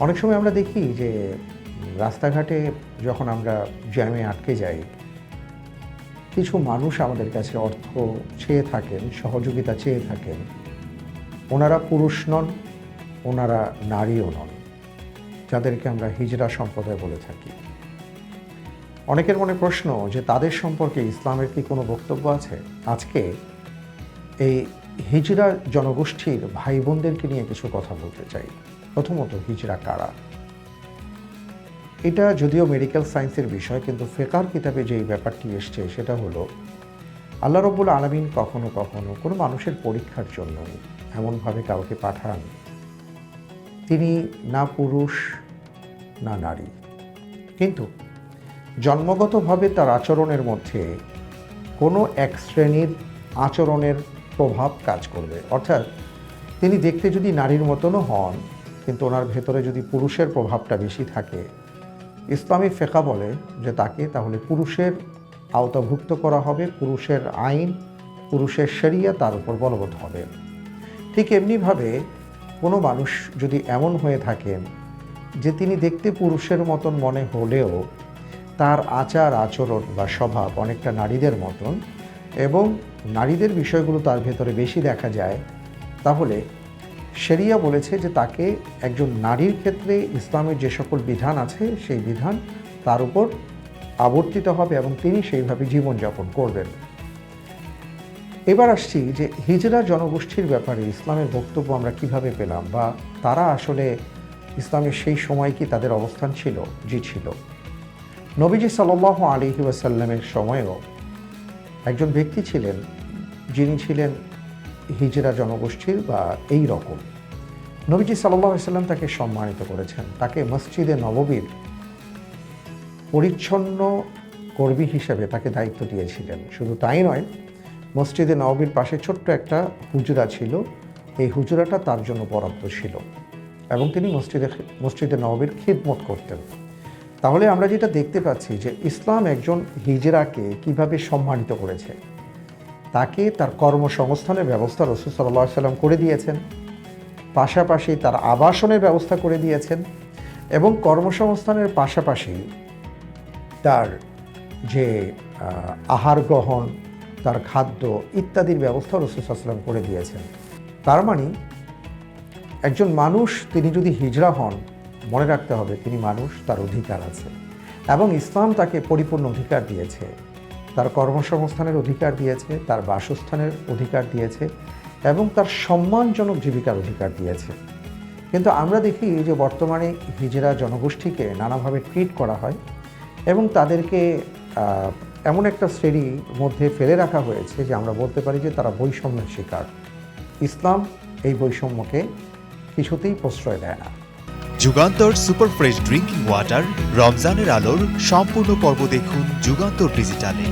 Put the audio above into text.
অনেক সময় আমরা দেখি যে রাস্তাঘাটে যখন আমরা জ্যামে আটকে যাই, কিছু মানুষ আমাদের কাছে অর্থ চেয়ে থাকেন, সহযোগিতা চেয়ে থাকেন। ওনারা পুরুষ নন, ওনারা নারীও নন, যাদেরকে আমরা হিজড়া সম্প্রদায় বলে থাকি। অনেকের মনে প্রশ্ন যে তাদের সম্পর্কে ইসলামের কি কোনো বক্তব্য আছে? আজকে এই হিজড়া জনগোষ্ঠীর ভাই বোনদেরকে নিয়ে কিছু কথা বলতে চাই। প্রথমত, হিজড়া কারা? এটা যদিও মেডিকেল সায়েন্সের বিষয়, কিন্তু ফিকহ কিতাবে যেই ব্যাপারটি এসছে সেটা হলো আল্লাহ রাব্বুল আলামিন কখনো কখনো কোনো মানুষের পরীক্ষার জন্য এমনভাবে কাউকে পাঠান, তিনি না পুরুষ না নারী, কিন্তু জন্মগতভাবে তার আচরণের মধ্যে কোনো এক শ্রেণীর আচরণের প্রভাব কাজ করবে। অর্থাৎ তিনি দেখতে যদি নারীর মতনও হন, কিন্তু ওনার ভেতরে যদি পুরুষের প্রভাবটা বেশি থাকে, ইসলামী ফিকহ বলে যে তাকে তাহলে পুরুষের আওতাভুক্ত করা হবে, পুরুষের আইন, পুরুষের শরিয়া তার উপর বলবৎ হবে। ঠিক এমনিভাবে কোনো মানুষ যদি এমন হয়ে থাকেন যে তিনি দেখতে পুরুষের মতন মনে হলেও তার আচার আচরণ বা স্বভাব অনেকটা নারীদের মতন এবং নারীদের বিষয়গুলো তার ভেতরে বেশি দেখা যায়, তাহলে শরিয়া বলেছে যে তাকে একজন নারীর ক্ষেত্রে ইসলামের যে সকল বিধান আছে সেই বিধান তার উপর আবর্তিত হবে এবং তিনি সেইভাবে জীবনযাপন করবেন। এবার আসছি যে হিজড়া জনগোষ্ঠীর ব্যাপারে ইসলামের বক্তব্য আমরা কিভাবে পেলাম, বা তারা আসলে ইসলামের সেই সময় কি তাদের অবস্থান ছিল? জি ছিল। নবীজি সাল্লাল্লাহু আলাইহি ওয়াসাল্লামের সময়েও একজন ব্যক্তি ছিলেন যিনি ছিলেন হিজড়া জনগোষ্ঠীর বা এই রকম। নবীজি সাল্লাল্লাহু আলাইহি ওয়াসাল্লাম তাকে সম্মানিত করেছেন, তাকে মসজিদে নববীর পরিচ্ছন্ন কর্মী হিসেবে তাকে দায়িত্ব দিয়েছিলেন। শুধু তাই নয়, মসজিদে নববীর পাশে ছোট্ট একটা হুজরা ছিল, এই হুজরাটা তার জন্য বরাদ্দ ছিল এবং তিনি মসজিদে নববীর খিদমত করতেন। তাহলে আমরা যেটা দেখতে পাচ্ছি যে ইসলাম একজন হিজড়াকে কিভাবে সম্মানিত করেছে। তাকে তার কর্মসংস্থানের ব্যবস্থা রাসূল সাল্লাল্লাহু আলাইহি ওয়াসাল্লাম করে দিয়েছেন, পাশাপাশি তার আবাসনের ব্যবস্থা করে দিয়েছেন এবং কর্মসংস্থানের পাশাপাশি তার যে আহার গ্রহণ, তার খাদ্য ইত্যাদির ব্যবস্থা রাসূল সাল্লাল্লাহু আলাইহি ওয়াসাল্লাম করে দিয়েছেন। তার মানে একজন মানুষ তিনি যদি হিজড়া হন, মনে রাখতে হবে তিনি মানুষ, তার অধিকার আছে এবং ইসলাম তাকে পরিপূর্ণ অধিকার দিয়েছে। তার কর্মসংস্থানের অধিকার দিয়েছে, তার বাসস্থানের অধিকার দিয়েছে এবং তার সম্মানজনক জীবিকার অধিকার দিয়েছে। কিন্তু আমরা দেখি যে বর্তমানে হিজড়া জনগোষ্ঠীকে নানাভাবে ট্রিট করা হয় এবং তাদেরকে এমন একটা শ্রেণীর মধ্যে ফেলে রাখা হয়েছে যে আমরা বলতে পারি যে তারা বৈষম্যের শিকার। ইসলাম এই বৈষম্যকে কিছুতেই প্রশ্রয় দেয় না। Jugantor super fresh drinking water রমজানের আলোর সম্পূর্ণ পর্ব দেখুন যুগান্তর ডিজিটালে।